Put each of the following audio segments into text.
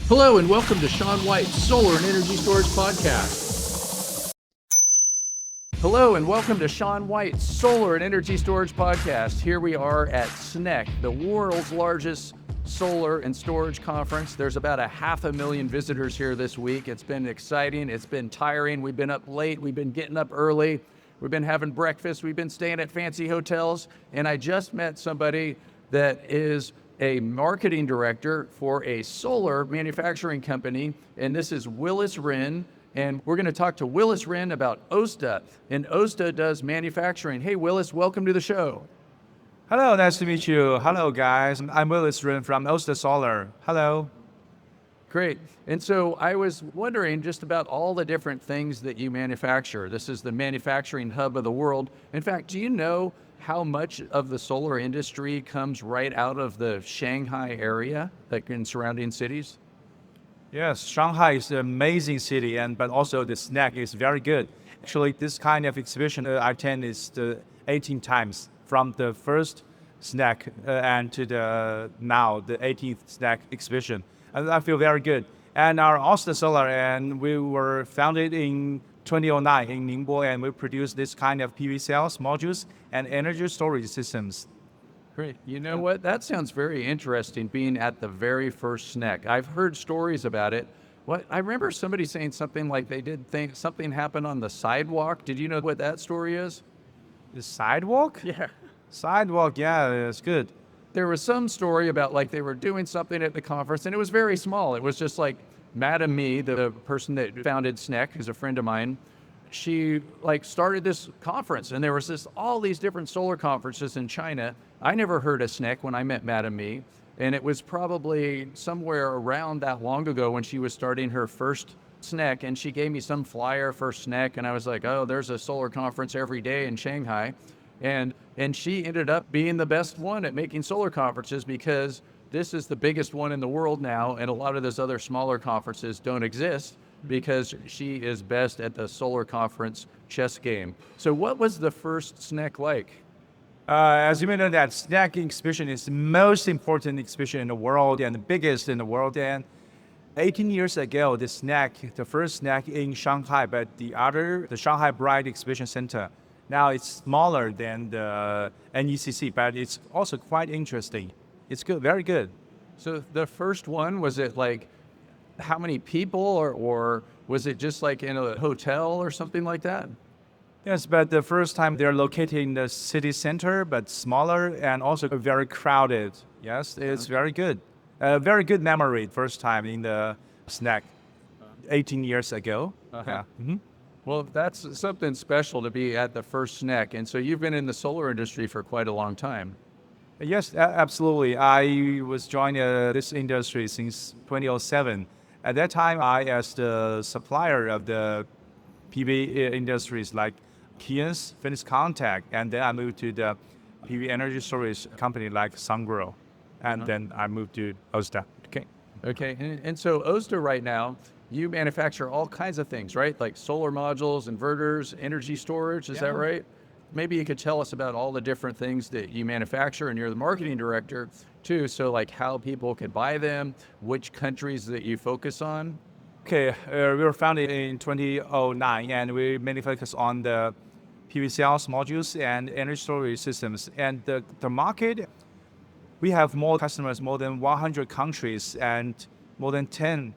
Hello and welcome to Sean White's Solar and Energy Storage Podcast. Hello and welcome to Sean White's Solar and Energy Storage Podcast. Here we are at SNEC, the world's largest solar and storage conference. There's about 500,000 visitors here this week. It's been exciting. It's been tiring. We've been up late. We've been getting up early. We've been having breakfast. We've been staying at fancy hotels. And I just met somebody that is a marketing director for a solar manufacturing company, and this is Willis Ren, and we're going to talk to Willis Ren about OSDA, and OSDA does manufacturing. Hey Willis, welcome to the show. Hello, nice to meet you. Hello guys, I'm Willis Ren from OSDA Solar. Hello. Great. And so I was wondering just about all the different things that you manufacture. This is the manufacturing hub of the world. In fact, do you know how much of the solar industry comes right out of the Shanghai area, like in surrounding cities? Yes, Shanghai is an amazing city, but also the SNEC is very good. Actually, this kind of exhibition I attend is the 18 times from the first SNEC and to the 18th SNEC exhibition. And I feel very good. And our OSDA Solar, and we were founded in 2009 in Ningbo, and we produce this kind of PV cells, modules, and energy storage systems. Great. You know what? That sounds very interesting, being at the very first SNEC. I've heard stories about it. I remember somebody saying something like they did think something happened on the sidewalk. Did you know what that story is? The sidewalk? Yeah. Sidewalk, yeah, it's good. There was some story about like they were doing something at the conference, and it was very small. It was just like Madam Me, the person that founded SNEC, who's a friend of mine, she started this conference, and there was all these different solar conferences in China. I never heard of SNEC when I met Madam Me, and it was probably somewhere around that long ago when she was starting her first SNEC, and she gave me some flyer for SNEC, and I was like, oh, there's a solar conference every day in Shanghai. And she ended up being the best one at making solar conferences because this is the biggest one in the world now, and a lot of those other smaller conferences don't exist because she is best at the solar conference chess game. So what was the first SNEC like? As you may know, that SNEC exhibition is the most important exhibition in the world and the biggest in the world. And 18 years ago, the first SNEC in Shanghai, but the Shanghai Bright Exhibition Center. Now it's smaller than the NECC, but it's also quite interesting. It's good, very good. So the first one, was it like how many people or was it just like in a hotel or something like that? Yes, but the first time they're located in the city center, but smaller and also very crowded. Yes, it's very good. Very good memory, first time in the SNEC 18 years ago. Uh-huh. Yeah. Mm-hmm. Well, that's something special to be at the first SNEC. And so you've been in the solar industry for quite a long time. Yes, absolutely. I was joining this industry since 2007. At that time, I as the supplier of the PV industries like Keyence, Finished Contact, and then I moved to the PV energy storage company like Sungrow, and then I moved to OSDA. Okay. And so OSDA right now, you manufacture all kinds of things, right? Like solar modules, inverters, energy storage, is that right? Maybe you could tell us about all the different things that you manufacture, and you're the marketing director too, so like how people could buy them, which countries that you focus on. Okay, we were founded in 2009, and we mainly focus on the PV cells, modules, and energy storage systems. And the market, we have more customers, more than 100 countries, and more than 10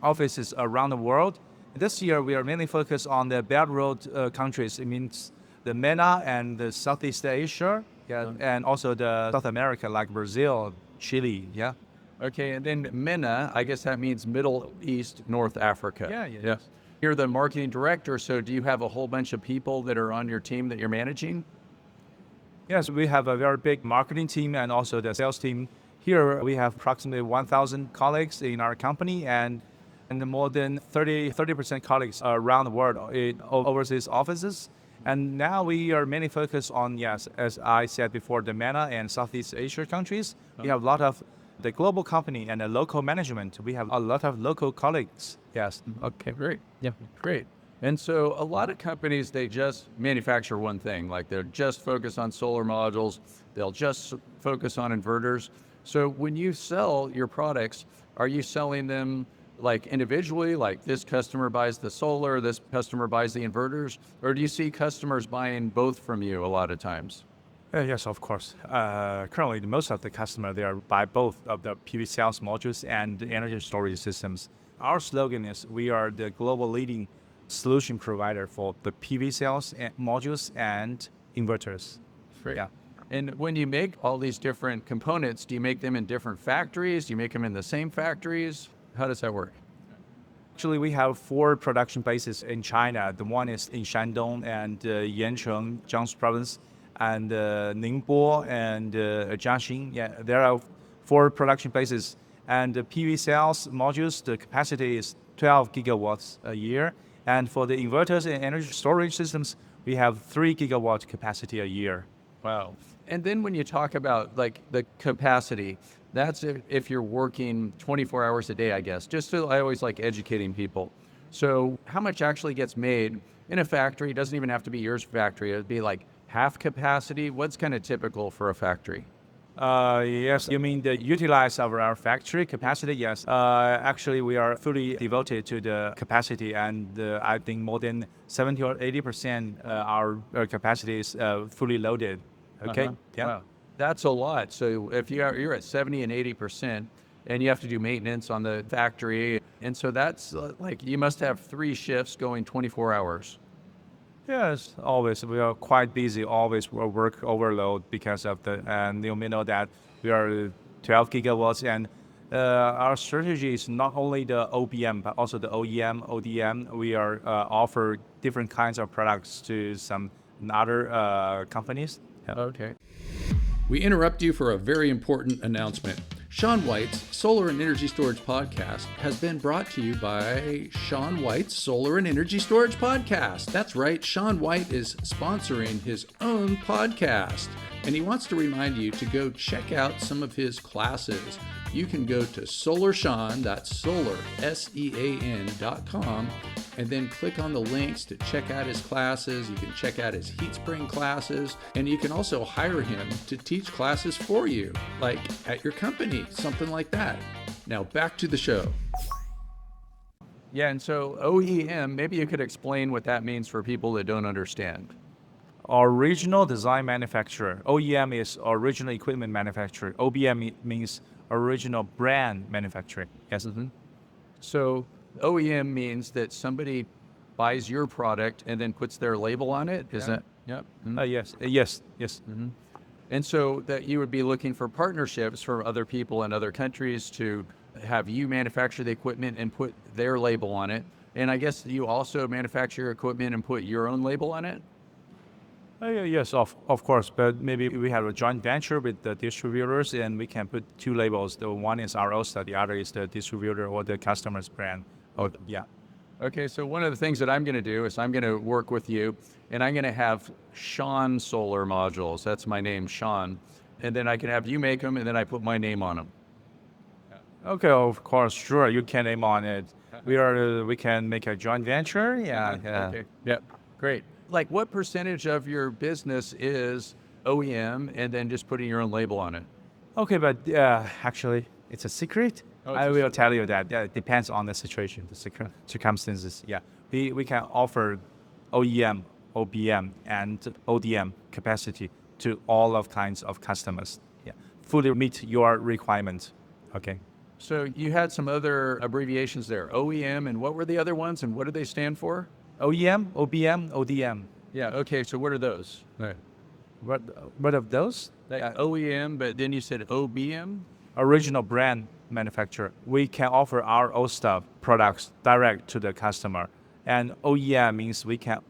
offices around the world. This year, we are mainly focused on the Belt Road countries. It means the MENA and the Southeast Asia, and also the South America, like Brazil, Chile, yeah. Okay, and then MENA, I guess that means Middle East, North Africa. Yeah. You're the marketing director, so do you have a whole bunch of people that are on your team that you're managing? Yes, we have a very big marketing team and also the sales team. Here, we have approximately 1,000 colleagues in our company, and more than 30% colleagues around the world in overseas offices. And now we are mainly focused on, yes, as I said before, the MENA and Southeast Asia countries. We have a lot of the global company and the local management. We have a lot of local colleagues. Yes. Okay, great. Yeah, great. And so a lot of companies, they just manufacture one thing, like they're just focused on solar modules, they'll just focus on inverters. So when you sell your products, Are you selling them like individually, like this customer buys the solar, this customer buys the inverters, or do you see customers buying both from you a lot of times? Yes, of course. Currently, most of the customer they are buy both of the PV cells modules and the energy storage systems. Our slogan is we are the global leading solution provider for the PV cells and modules and inverters. Great. Yeah. And when you make all these different components, do you make them in different factories? Do you make them in the same factories? How does that work? Actually, we have 4 production bases in China. The one is in Shandong and Yancheng, Jiangsu province, and Ningbo and Jiaxing. Yeah, there are 4 production bases. And the PV cells modules, the capacity is 12 gigawatts a year. And for the inverters and energy storage systems, we have 3 gigawatt capacity a year. Wow. And then when you talk about like the capacity, that's if you're working 24 hours a day, I guess. I always like educating people. So how much actually gets made in a factory? It doesn't even have to be your factory. It'd be like half capacity. What's kind of typical for a factory? Yes, you mean the utilize of our factory capacity? Yes. Actually, we are fully devoted to the capacity, and I think more than 70 or 80% our capacity is fully loaded. Okay. Uh-huh. Yeah. Wow. That's a lot. So if you're at 70 and 80%, and you have to do maintenance on the factory, and so that's like you must have 3 shifts going 24 hours. Yes, always. We are quite busy, always work overload because of and you may know that we are 12 gigawatts, and our strategy is not only the OBM, but also the OEM, ODM. We are offer different kinds of products to some other companies. Yeah. Okay. We interrupt you for a very important announcement. Sean White's Solar and Energy Storage Podcast has been brought to you by Sean White's Solar and Energy Storage Podcast. That's right, Sean White is sponsoring his own podcast, and he wants to remind you to go check out some of his classes. You can go to SolarSEAN, that's Solar, SEAN.com, and then click on the links to check out his classes. You can check out his heat spring classes, and you can also hire him to teach classes for you, like at your company, something like that. Now back to the show. Yeah, and so OEM, maybe you could explain what that means for people that don't understand. Original design manufacturer. OEM is original equipment manufacturer. OBM means original brand manufacturing. Yes. Mm-hmm. So OEM means that somebody buys your product and then puts their label on it. Is that? Yep. Mm-hmm. Yes. Yes. Mm-hmm. And so that you would be looking for partnerships from other people in other countries to have you manufacture the equipment and put their label on it. And I guess you also manufacture your equipment and put your own label on it? Yes, of course. But maybe we have a joint venture with the distributors, and we can put 2 labels. The one is our OSTA, the other is the distributor or the customer's brand. Oh, yeah. Okay, so one of the things that I'm going to do is I'm going to work with you, and I'm going to have Sean Solar modules. That's my name, Sean. And then I can have you make them, and then I put my name on them. Okay, of course, sure. You can name on it. We can make a joint venture. Yeah. Okay. Yep. Great. Like, what percentage of your business is OEM, and then just putting your own label on it? Okay, but actually, it's a secret. Oh, I will tell you that. Yeah, it depends on the situation, the circumstances. Yeah, we can offer OEM, OBM, and ODM capacity to all of kinds of customers. Yeah, fully meet your requirements. Okay. So you had some other abbreviations there, OEM, and what were the other ones, and what do they stand for? OEM, OBM, ODM. Yeah, okay, so what are those? What of those? OEM, but then you said OBM? Original brand manufacturer. We can offer our own stuff, products direct to the customer. And OEM means we can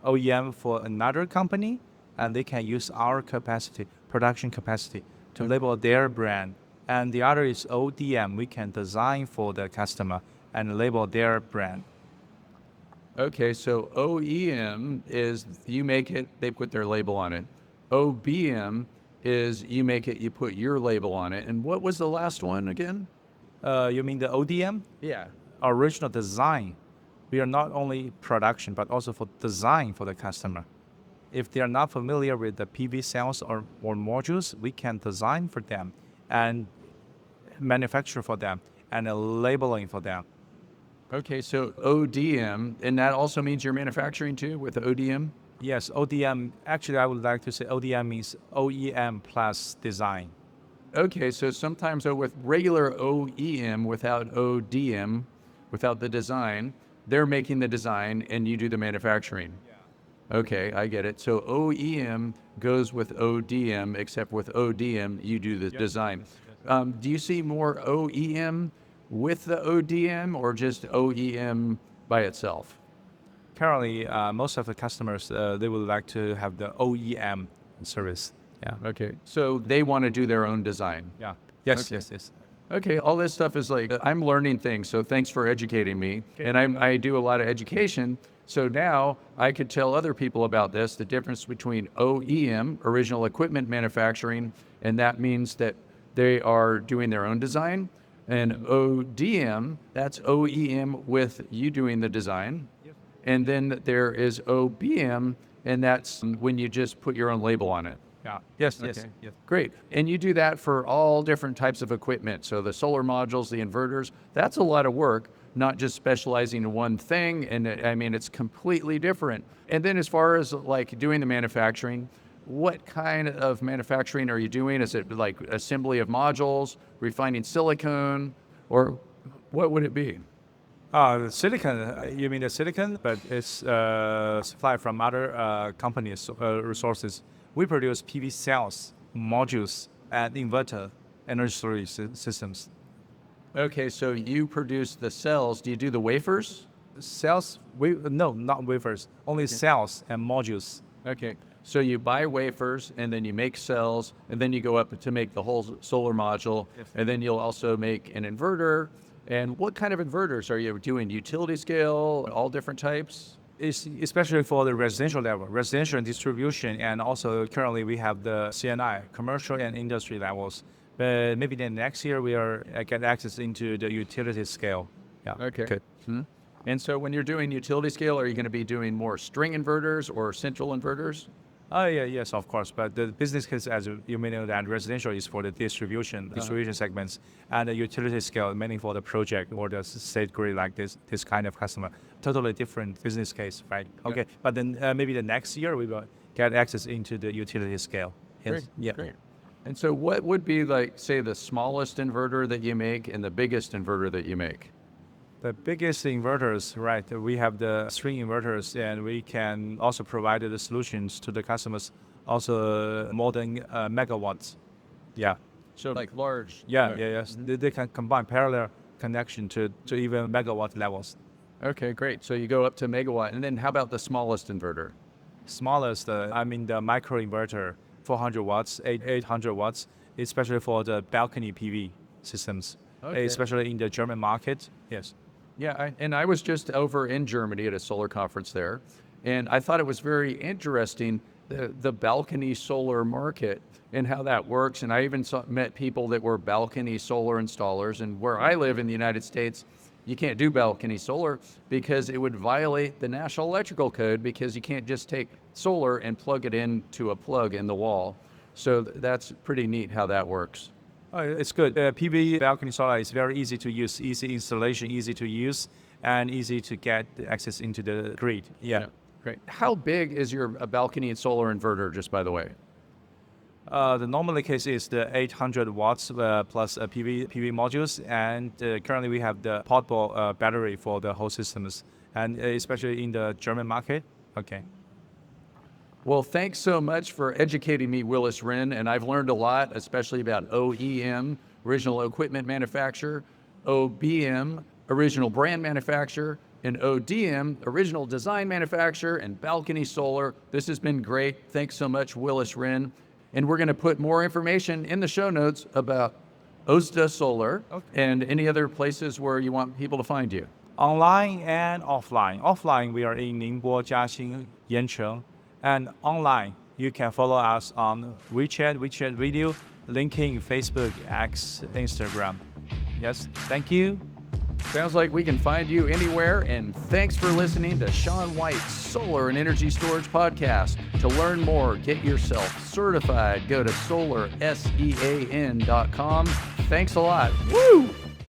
OEM for another company, and they can use our capacity, production capacity, to label their brand. And the other is ODM. We can design for the customer and label their brand. Okay, so OEM is you make it, they put their label on it. OBM is you make it, you put your label on it. And what was the last one again? You mean the ODM? Yeah. Original design. We are not only production, but also for design for the customer. If they are not familiar with the PV cells or modules, we can design for them and manufacture for them and labeling for them. Okay, so ODM, and that also means you're manufacturing too with ODM? Yes, ODM, actually I would like to say ODM means OEM plus design. Okay, so sometimes with regular OEM without ODM, without the design, they're making the design and you do the manufacturing. Okay, I get it. So OEM goes with ODM, except with ODM, you do the design. Do you see more OEM with the ODM or just OEM by itself? Currently, most of the customers, they would like to have the OEM service. Yeah. Okay, so they want to do their own design. Yeah. Yes, Okay. yes. Okay, all this stuff is like, I'm learning things, so thanks for educating me. And I do a lot of education, so now I could tell other people about this, the difference between OEM, original equipment manufacturing, and that means that they are doing their own design, and ODM, that's OEM with you doing the design. And then there is OBM, and that's when you just put your own label on it. Yeah. Yes, Okay. yes. Great. And you do that for all different types of equipment. So the solar modules, the inverters, that's a lot of work, not just specializing in one thing. And I mean, it's completely different. And then as far as like doing the manufacturing, what kind of manufacturing are you doing? Is it like assembly of modules, refining silicone, or what would it be? The silicon, you mean the silicon, but it's supplied from other companies' resources. We produce PV cells, modules, and inverter energy storage systems. Okay, so you produce the cells. Do you do the wafers? Cells, no, not wafers, only cells and modules. Okay, so you buy wafers and then you make cells and then you go up to make the whole solar module. Yes. And then you'll also make an inverter. And what kind of inverters are you doing? Utility scale, all different types? It's especially for the residential level, residential distribution, and also currently we have the CNI, commercial and industry levels. But maybe then next year we are get access into the utility scale. Yeah. Okay. Good. And so when you're doing utility scale, are you going to be doing more string inverters or central inverters? Oh yeah, yes, of course. But the business case, as you may know, that residential is for the distribution segments, and the utility scale mainly for the project or the state grid like this kind of customer. Totally different business case, right? Okay, but then maybe the next year we will get access into the utility scale. Yes. Great. Yeah. Great. And so what would be like, say, the smallest inverter that you make and the biggest inverter that you make? The biggest inverters, right? We have the string inverters, and we can also provide the solutions to the customers, also more than megawatts. Yeah. So like large. Yes. They can combine parallel connection to even megawatt levels. Okay, great. So you go up to megawatt. And then how about the smallest inverter? Smallest, the micro inverter, 400 watts, 800 watts, especially for the balcony PV systems, especially in the German market. Yes. Yeah, I was just over in Germany at a solar conference there, and I thought it was very interesting, the balcony solar market and how that works. And I even met people that were balcony solar installers. And where I live in the United States, you can't do balcony solar because it would violate the National Electrical Code, because you can't just take solar and plug it into a plug in the wall. So that's pretty neat how that works. Oh, it's good. PV balcony solar is very easy to use, easy installation, easy to use, and easy to get access into the grid. Yeah. Great. How big is your balcony and solar inverter, just by the way? The normal case is the 800 watts plus PV modules, and currently we have the portable battery for the whole systems, and especially in the German market. Okay. Well, thanks so much for educating me, Willis Ren, and I've learned a lot, especially about OEM, original equipment manufacturer, OBM, original brand manufacturer, and ODM, original design manufacturer, and balcony solar. This has been great. Thanks so much, Willis Ren. And we're going to put more information in the show notes about Osda Solar and any other places where you want people to find you. Online and offline. Offline, we are in Ningbo, Jiaxing, Yancheng. And online, you can follow us on WeChat Video, LinkedIn, Facebook, X, Instagram. Yes, thank you. Sounds like we can find you anywhere. And thanks for listening to Shawn White's Solar and Energy Storage Podcast. To learn more, get yourself certified. Go to SolarSEAN.com. Thanks a lot. Woo!